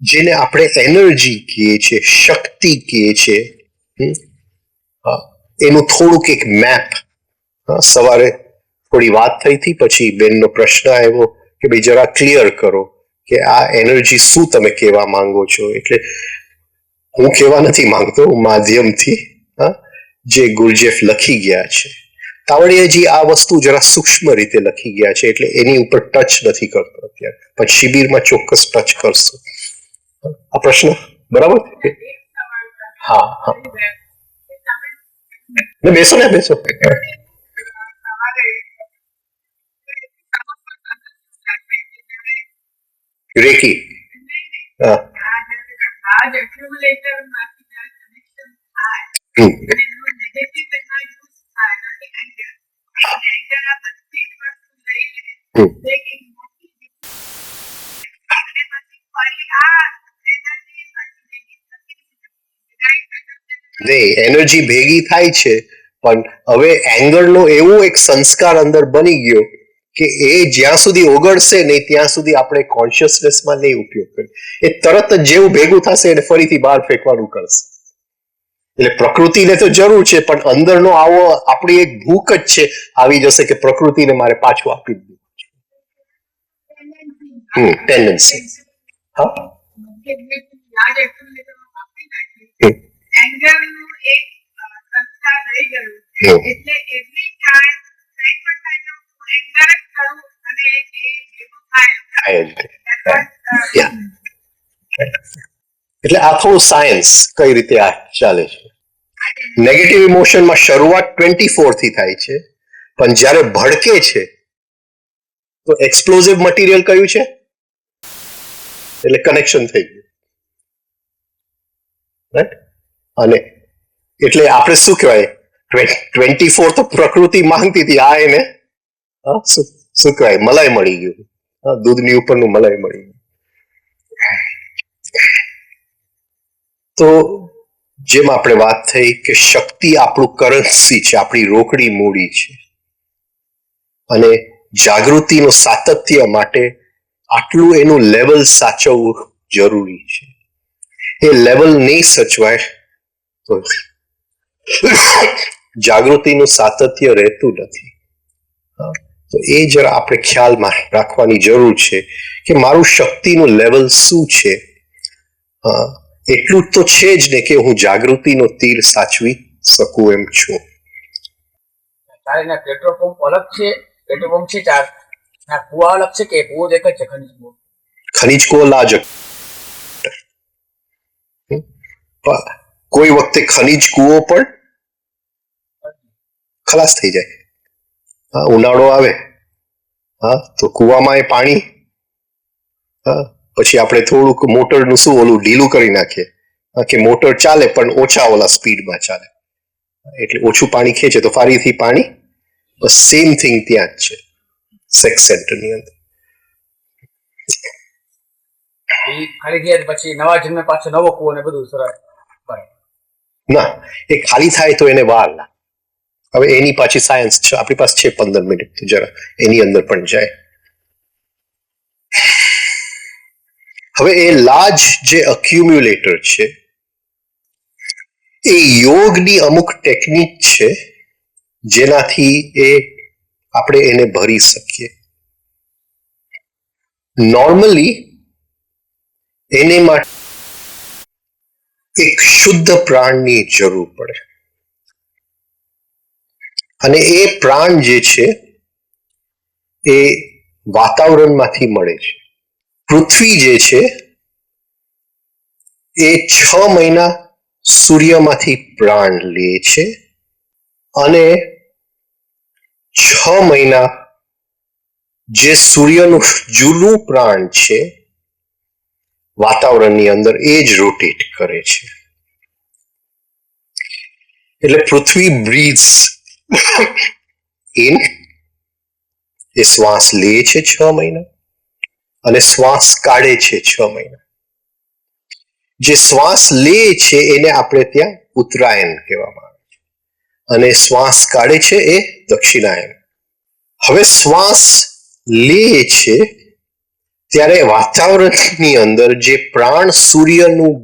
A: જેને આપણે એનર્જી કહીએ છીએ, શક્તિ કહીએ છીએ, એનું થોડુંક એક મેપ. સવારે થોડી વાત થઈ હતી, પછી બેનનો પ્રશ્ન આવ્યો કે ભાઈ જરા ક્લિયર કરો કે આ એનર્જી શું તમે કહેવા માંગો છો. એટલે હું કહેવા નથી માંગતો, હું માધ્યમથી જે ગુરજેફ લખી ગયા છે, તાવડિયાજી આ વસ્તુ જરા સૂક્ષ્મ રીતે લખી ગયા છે એટલે એની ઉપર ટચ નથી કરતો અત્યારે, પણ શિબિરમાં ચોક્કસ ટચ કરશું. આ પ્રશ્ન બરાબર? હા હા, બેસો ને બેસો. રેકી હા નહીં, એનર્જી ભેગી થાય છે પણ હવે એંગરનો એવો એક સંસ્કાર અંદર બની ગયો કે એ જ્યાં સુધી ઓગળશે નહીં ત્યાં સુધી આપણે કોન્શિયસનેસમાં નહીં ઉપયોગ કરીએ. એ તરત જ જેવું ભેગું થશે એને ફરીથી બહાર ફેંકવાનું કરશે. એટલે પ્રકૃતિને તો જરૂર છે પણ અંદરનો આવો આપણી એક ભૂખ જ છે આવી જશે કે પ્રકૃતિને મારે પાછું આપી દીધું. ટેન્ડન્સી. હા એટલે આ થોડું સાયન્સ કઈ રીતે આ ચાલે છે. નેગેટિવ ઇમોશનમાં શરૂઆત 24 થી થાય છે પણ જ્યારે ભડકે છે તો એક્સપ્લોઝિવ મટીરિયલ કયું છે એટલે કનેક્શન થઈ ગયું. રાઈટ? અને એટલે આપણે શું કહેવાય 24 તો પ્રકૃતિ માંગતી હતી, આ એને શું કહેવાય મલાઈ મળી ગયું, દૂધની ઉપરનું મલાઈ મળી ગયું. તો જેમ આપણે વાત થઈ કે શક્તિ આપણું કરન્સી છે, આપણી રોકડી મૂડી છે અને જાગૃતિનો સાતત્ય માટે આટલું એનું લેવલ સાચવવું જરૂરી છે. એ લેવલ નહીં સચવાય તો જાગૃતિનું સાતત્ય રહેતું નથી. તો એ જરા આપણે ખ્યાલમાં રાખવાની જરૂર છે કે મારું શક્તિનું લેવલ શું છે. એટલું તો છે જ ને કે હું જાગૃતિનો તીર સાચવી શકું એમ છું.
B: તારે એના પેટ્રોલ પંપ અલગ છે, પેટ્રોલ પંપ છે ચાર, ના કુવા અલગ છે કે કુવો એક જ છે ખનીજ કુવો?
A: ખનીજ કુવો લાજ કોઈ વખતે ખનીજ કુવો પણ ખલાસ થઈ જાય. હા, ઉનાળો આવે, હા, તો કુવામાં એ પાણી, હા, પછી આપણે થોડુંક મોટરનું શું ઓલું ઢીલું કરી નાખીએ, કે મોટર ચાલે પણ ઓછા ઓલા સ્પીડમાં ચાલે, એટલે ઓછું પાણી ખેંચે તો ફરીથી પાણી. બસ સેમ થિંગ ત્યાં જ છે સેક્સ સેન્ટરની અંદર.
B: એ ખાલી થયા પછી નવા જન્મે પાછો નવો કુવો ને બધું સરસ.
A: ના, એ ખાલી થાય તો એને વાર લાગે. હવે એની પાછી સાયન્સ છે, આપણી પાસે છે 15 મિનિટ, તો જરા એની અંદર પણ જાય. હવે એ લાર્જ જે અક્યુમ્યુલેટર છે એ યોગની અમુક ટેકનિક છે જેનાથી એ આપણે એને ભરી શકીએ. નોર્મલી એને માટે એક શુદ્ધ પ્રાણની જરૂર પડે, અને એ પ્રાણ જે છે એ વાતાવરણમાંથી મળે છે. પૃથ્વી જે છે એ 6 મહિના સૂર્યમાંથી પ્રાણ લે છે, અને 6 મહિના જે સૂર્યનું જૂનું પ્રાણ છે વાતાવરણની અંદર એ જ રોટેટ કરે છે. એટલે પૃથ્વી બ્રીથ્સ ઇન, એ શ્વાસ લે છે 6 મહિના, અને શ્વાસ કાઢે છે 6 મહિના. જે શ્વાસ લે છે એને આપણે ત્યાં ઉત્તરાયણ કહેવામાં આવે છે, અને શ્વાસ કાઢે છે એ દક્ષિણાયન. હવે શ્વાસ લે છે ત્યારે વાતાવરણની અંદર જે પ્રાણ સૂર્યનું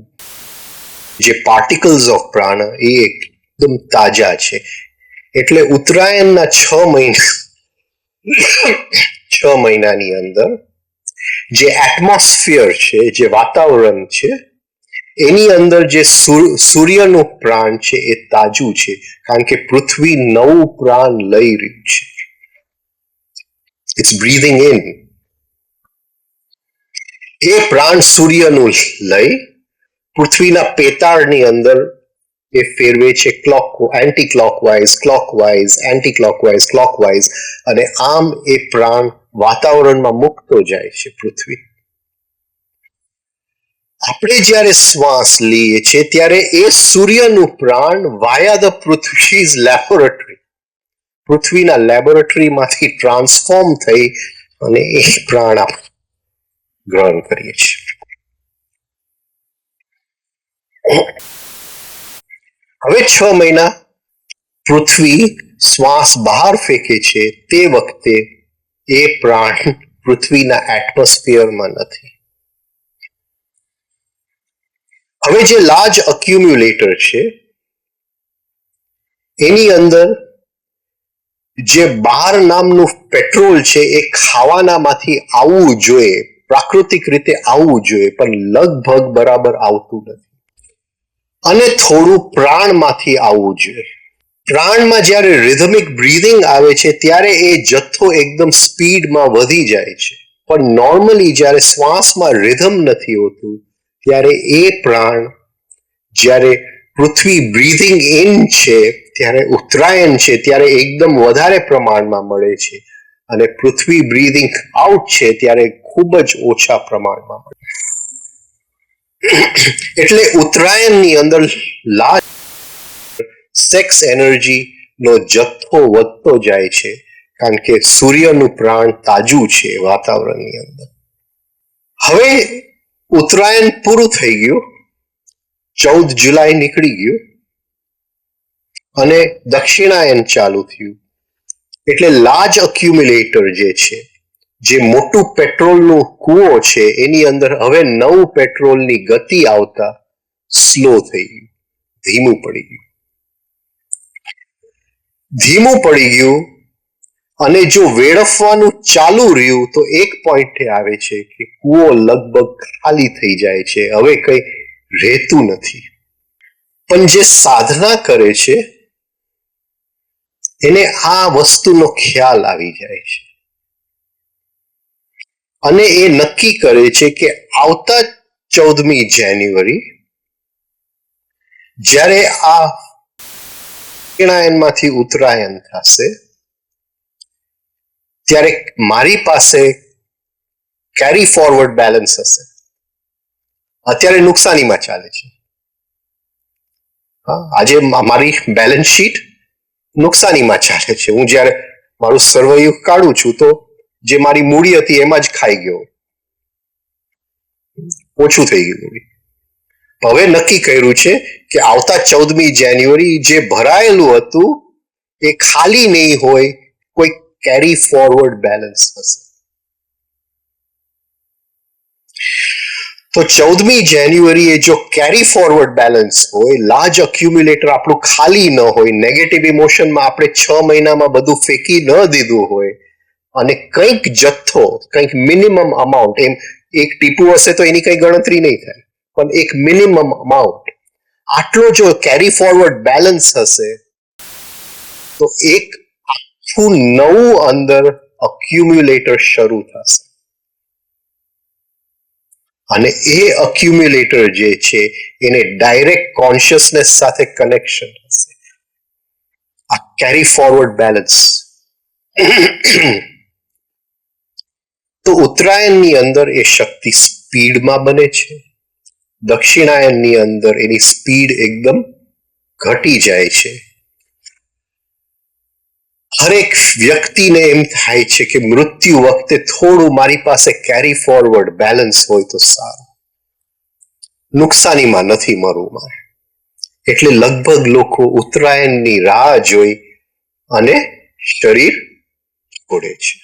A: જે પાર્ટિકલ્સ ઓફ પ્રાણ એ એકદમ તાજા છે. એટલે ઉત્તરાયણના 6 મહિનાની અંદર જે એટમોસ્ફિયર છે, જે વાતાવરણ છે, એની અંદર જે સૂર્યનું પ્રાણ છે એ તાજું છે, કારણ કે પૃથ્વી નવું પ્રાણ લઈ રહ્યું છે. It's breathing in. એ પ્રાણ સૂર્યનું લઈ પૃથ્વીના પેતાળની અંદર એ ફેરવે છે, anticlockwise, clockwise, anticlockwise, clockwise, અને આમ એ પ્રાણ વાતાવરણમાં મુકતો જાય છે પૃથ્વી. આપણે જ્યારે શ્વાસ લઈએ છીએ ત્યારે એ સૂર્યનું પ્રાણ વાયા ધ પૃથ્વીઝ લેબોરેટરી, પૃથ્વીના લેબોરેટરીમાંથી ટ્રાન્સફોર્મ થઈ અને એ પ્રાણ આપણે ગ્રહણ કરીએ છીએ. હવે 6 મહિના પૃથ્વી શ્વાસ બહાર ફેંકે છે તે વખતે એ પ્રાણ પૃથ્વીના એટમોસ્ફિયરમાં નથી. હવે જે લાર્જ અક્યુમ્યુલેટર છે એની અંદર જે બાર નામનું પેટ્રોલ છે એ ખાવાનામાંથી આવવું જોઈએ, પ્રાકૃતિક રીતે આવવું જોઈએ, પણ લગભગ બરાબર આવતું નથી, અને થોડું પ્રાણમાંથી આવવું જોઈએ. પ્રાણમાં જ્યારે રિધમિક બ્રીધિંગ આવે છે ત્યારે એ જથ્થો એકદમ સ્પીડમાં વધી જાય છે, પણ નોર્મલી જ્યારે શ્વાસમાં રિધમ નથી હોતું ત્યારે એ પ્રાણ જ્યારે પૃથ્વી બ્રીધિંગ ઇન છે ત્યારે ઉત્તરાયણ છે ત્યારે એકદમ વધારે પ્રમાણમાં મળે છે, અને પૃથ્વી બ્રીધિંગ આઉટ છે ત્યારે ખૂબ જ ઓછા પ્રમાણમાં મળે. એટલે ઉત્તરાયણની અંદર લાર્જ સેક્સ એનર્જી નો જથ્થો વધતો જાય છે, કારણ કે સૂર્યનું પ્રાણ તાજું છે વાતાવરણની અંદર. હવે ઉત્તરાયણ પૂરું થઈ ગયું, 14 જુલાઈ નીકળી ગયું, અને દક્ષિણાયન ચાલુ થયું. એટલે લાર્જ અક્યુમ્યુલેટર જે છે, જે મોટું પેટ્રોલનું કૂવો છે, એની અંદર હવે નવું પેટ્રોલની ગતિ આવતા સ્લો થઈ ગયું, ધીમું પડી ગયું. ધીમું પડી ગયું અને જો વેડફવાનું ચાલુ રહ્યું તો એક પોઈન્ટે આવે છે કે કૂવો લગભગ ખાલી થઈ જાય છે, હવે કંઈ રહેતું નથી. પણ જે સાધના કરે છે એને આ વસ્તુનો ખ્યાલ આવી જાય છે અને એ નક્કી કરે છે કે આવતા 14મી જાન્યુઆરી જ્યારે આ દક્ષિણાયનમાંથી ઉત્તરાયણ થશે ત્યારે મારી પાસે કેરી ફોરવર્ડ બેલેન્સ હશે. અત્યારે નુકસાનીમાં ચાલે છે. આજે મારી બેલેન્સ શીટ નુકસાનીમાં ચાલે છે. હું જ્યારે મારું સર્વૈયું કાઢું છું તો જે મારી મૂડી હતી એમાં જ ખાઈ ગયો, ઓછું થઈ ગયું. હવે નક્કી કર્યું છે કે આવતા 14મી જાન્યુઆરી જે ભરાયેલું હતું એ ખાલી નહીં હોય, કોઈ કેરી ફોરવર્ડ બેલેન્સ હશે. તો 14મી જાન્યુઆરીએ જો કેરી ફોરવર્ડ બેલેન્સ હોય, લાર્જ અક્યુમ્યુલેટર આપણું ખાલી ન હોય, નેગેટિવ ઇમોશનમાં આપણે 6 મહિનામાં બધું ફેંકી ન દીધું હોય અને કંઈક જથ્થો, કંઈક મિનિમમ અમાઉન્ટ, એમ એક ટીપું હશે તો એની કઈ ગણતરી નહીં થાય, પણ એક મિનિમમ અમાઉન્ટ આટલો જો કેરી ફોરવર્ડ બેલેન્સ હશે તો એક આખું નવું અંદર અક્યુમ્યુલેટર શરૂ થશે અને એ અક્યુમ્યુલેટર જે છે એને ડાયરેક્ટ કોન્શિયસનેસ સાથે કનેક્શન હશે. આ કેરી ફોરવર્ડ બેલેન્સ. તો ઉત્તરાયણની અંદર એ શક્તિ સ્પીડમાં બને છે, દક્ષિણાયનની અંદર એની સ્પીડ એકદમ ઘટી જાય છે. હરેક વ્યક્તિને એમ થાય છે કે મૃત્યુ વખતે થોડું મારી પાસે કેરી ફોરવર્ડ બેલેન્સ હોય તો સારું, નુકસાનીમાં નથી મરવું મારે. એટલે લગભગ લોકો ઉત્તરાયણની રાહ જોઈ અને શરીર છોડે છે.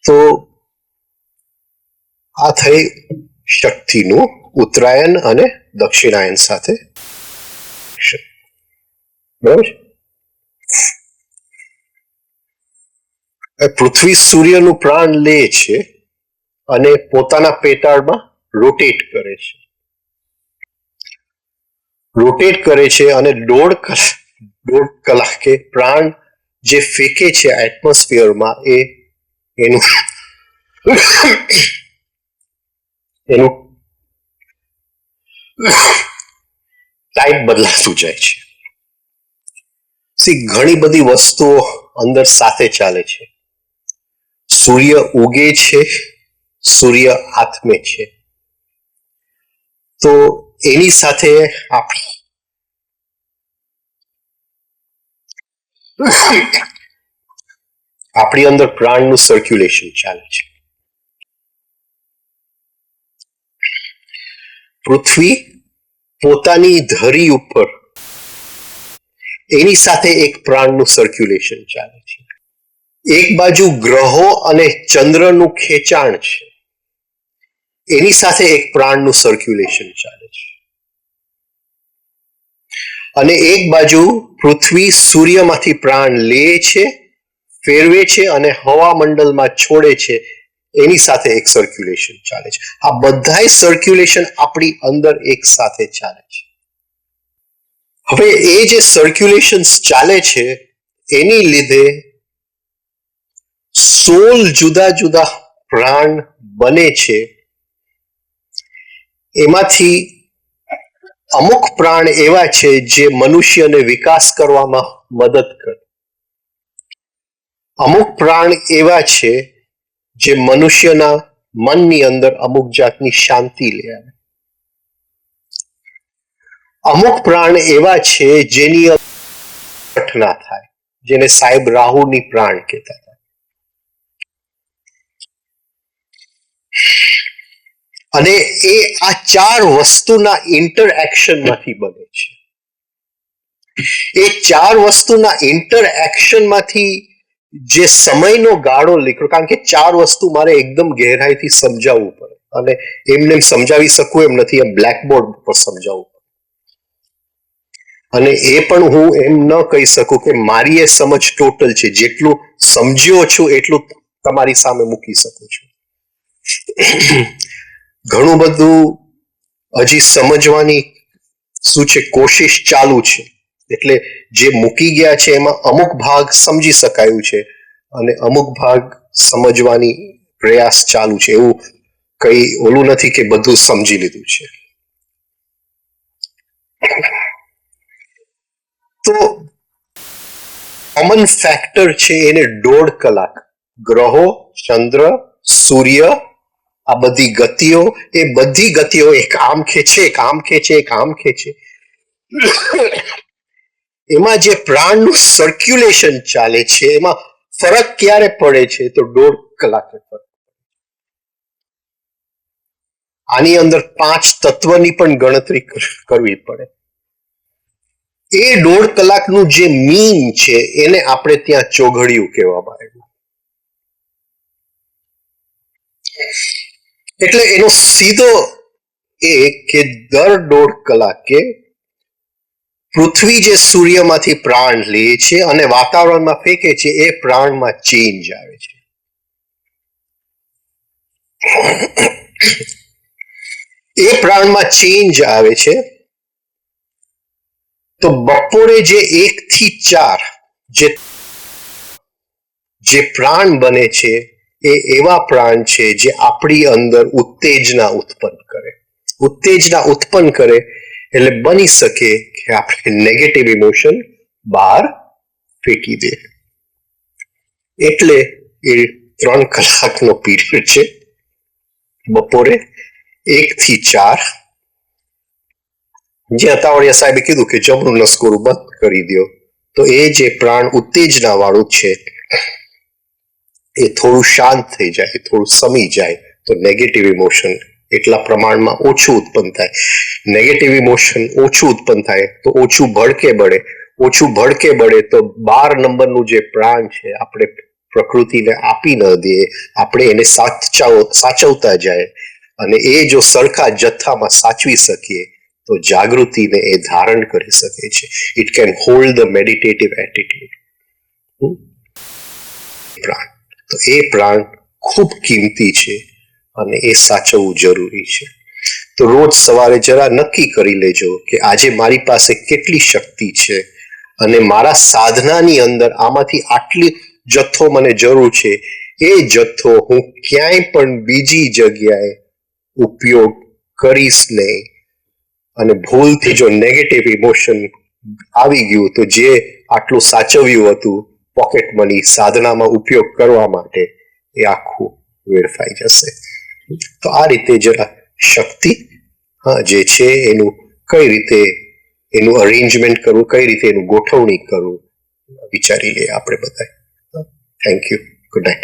A: તો આ થઈ શક્તિનું ઉત્તરાયણ અને દક્ષિણાયન સાથે. બરાબર છે. પૃથ્વી સૂર્યનું પ્રાણ લે છે અને પોતાના પેટાળમાં રોટેટ કરે છે. રોટેટ કરે છે અને 1.5 કલાકે પ્રાણ જે ફેંકે છે એટમોસ્ફિયરમાં એ એનું ટાઈપ બદલાતું જાય છે. ઘણી બધી વસ્તુઓ અંદર સાથે ચાલે છે. સૂર્ય ઉગે છે, સૂર્ય આથમે છે, તો એની સાથે આપણી અંદર પ્રાણનું સર્ક્યુલેશન ચાલે છે. પૃથ્વી પોતાની ધરી ઉપર એની સાથે એક પ્રાણનું સર્ક્યુલેશન ચાલે છે. એક બાજુ ગ્રહો અને ચંદ્રનું ખેંચાણ છે, એની સાથે એક પ્રાણનું સર્ક્યુલેશન ચાલે છે. અને એક બાજુ પૃથ્વી સૂર્યમાંથી પ્રાણ લે છે, ફેરવે છે અને હવામંડળમાં છોડે છે, એની સાથે એક સર્ક્યુલેશન ચાલે છે. આ બધાય સર્ક્યુલેશન આપણી અંદર એક સાથે ચાલે છે. હવે એ જે સર્ક્યુલેશન ચાલે છે એની લીધે 16 જુદા જુદા પ્રાણ બને છે. એમાંથી અમુક પ્રાણ એવા છે જે મનુષ્યને વિકાસ કરવામાં મદદ કરે, અમુક પ્રાણ એવા છે જે મનુષ્યના મનની અંદર અમુક જાતની શાંતિ લે આવે, અમુક પ્રાણ એવા છે જેની ઘટના થાય, જેને સાહેબ રાહુની પ્રાણ કહેતા હતા. અને એ આ 4 વસ્તુના ઇન્ટરએક્શન માંથી બને છે. એ 4 વસ્તુના ઇન્ટરએક્શન માંથી જે સમયનો ગાળો નીકળ્યો, કારણ કે 4 વસ્તુ મારે એકદમ ગહેરાઈથી સમજાવવું પડે અને એમને સમજાવી શકું એમ નથી, એમ બ્લેકબોર્ડ પર સમજાવવું પડે. અને એ પણ હું એમ ન કહી શકું કે મારી એ સમજ ટોટલ છે, જેટલું સમજ્યો છું એટલું તમારી સામે મૂકી શકું છું. ઘણું બધું હજી શું છે, કોશિશ ચાલુ છે. એટલે જે મૂકી ગયા છે એમાં અમુક ભાગ સમજી શકાયું છે અને અમુક ભાગ સમજવાની પ્રયાસ ચાલુ છે. એવું કઈ ઓલું નથી કે બધું સમજી લીધું છે. તો કોમન ફેક્ટર છે એને 1.5 કલાક ગ્રહો, ચંદ્ર, સૂર્ય, આ બધી ગતિઓ, એ બધી ગતિઓ એક આમ ખેંચે, એક આમ ખેંચે, એક આમ ખેંચે. એમાં જે પ્રાણનું સર્ક્યુલેશન ચાલે છે એમાં ફરક ક્યારે પડે છે? તો 1.5 કલાકે ફરક. આની અંદર 5 તત્વની પણ ગણતરી કરવી પડે. એ 1.5 કલાકનું જે મીન છે એને આપણે ત્યાં ચોઘડિયું કહેવામાં આવ્યું. એટલે એનો સીધો એ કે દર 1.5 કલાકે પૃથ્વી જે સૂર્યમાંથી પ્રાણ લે છે અને વાતાવરણમાં ફેંકે છે, એ પ્રાણમાં ચેન્જ આવે છે. એ પ્રાણમાં ચેન્જ આવે છે. તો બપોરે જે 1 થી 4 જે પ્રાણ બને છે એ એવા પ્રાણ છે જે આપણી અંદર ઉત્તેજના ઉત્પન્ન કરે. ઉત્તેજના ઉત્પન્ન કરે એટલે બની શકે કે આપણે નેગેટિવ ઇમોશન બહાર ફેંકી દે. એટલે એ 3 કલાકનો પીરિયડ છે, બપોરે 1 થી 4. જ્યાં તાવડિયા સાહેબે કીધું કે જમણું નસકોરું બંધ કરી દો, તો એ જે પ્રાણ ઉત્તેજના વાળું છે એ થોડું શાંત થઈ જાય, થોડું સમી જાય, તો નેગેટિવ ઇમોશન એટલા પ્રમાણમાં ઓછું ઉત્પન્ન થાય. નેગેટિવ ઇમોશન ઓછું ઉત્પન્ન થાય તો ઓછું ભડકે બળે. ઓછું ભડકે બળે તો 12 નંબરનું જે પ્રાણ છે આપણે પ્રકૃતિને આપી ન દઈએ, આપણે એને સાચવતા જાય અને એ જો સરખા જથ્થામાં સાચવી શકીએ તો જાગૃતિને એ ધારણ કરી શકે છે. It can hold the meditative attitude. પ્રાણ, તો એ પ્રાણ ખૂબ કિંમતી છે અને એ સાચવવું જરૂરી છે. તો રોજ સવારે જરા નક્કી કરી લેજો કે આજે મારી પાસે કેટલી શક્તિ છે અને મારા સાધનાની અંદર આમાંથી આટલી જથ્થો મને જરૂર છે. એ જથ્થો હું ક્યાંય પણ બીજી જગ્યાએ ઉપયોગ કરીશ નહીં. અને ભૂલથી જો નેગેટિવ ઇમોશન આવી ગયું તો જે આટલું સાચવ્યું હતું પોકેટ મની સાધનામાં ઉપયોગ કરવા માટે, એ આખું વેડફાઈ જશે. તો આ રીતે જરા શક્તિ જે છે એનું કઈ રીતે એનું અરેન્જમેન્ટ કરવું, કઈ રીતે એનું ગોઠવણી કરવું, વિચારી લઈએ આપણે બધા. Thank you. Good night.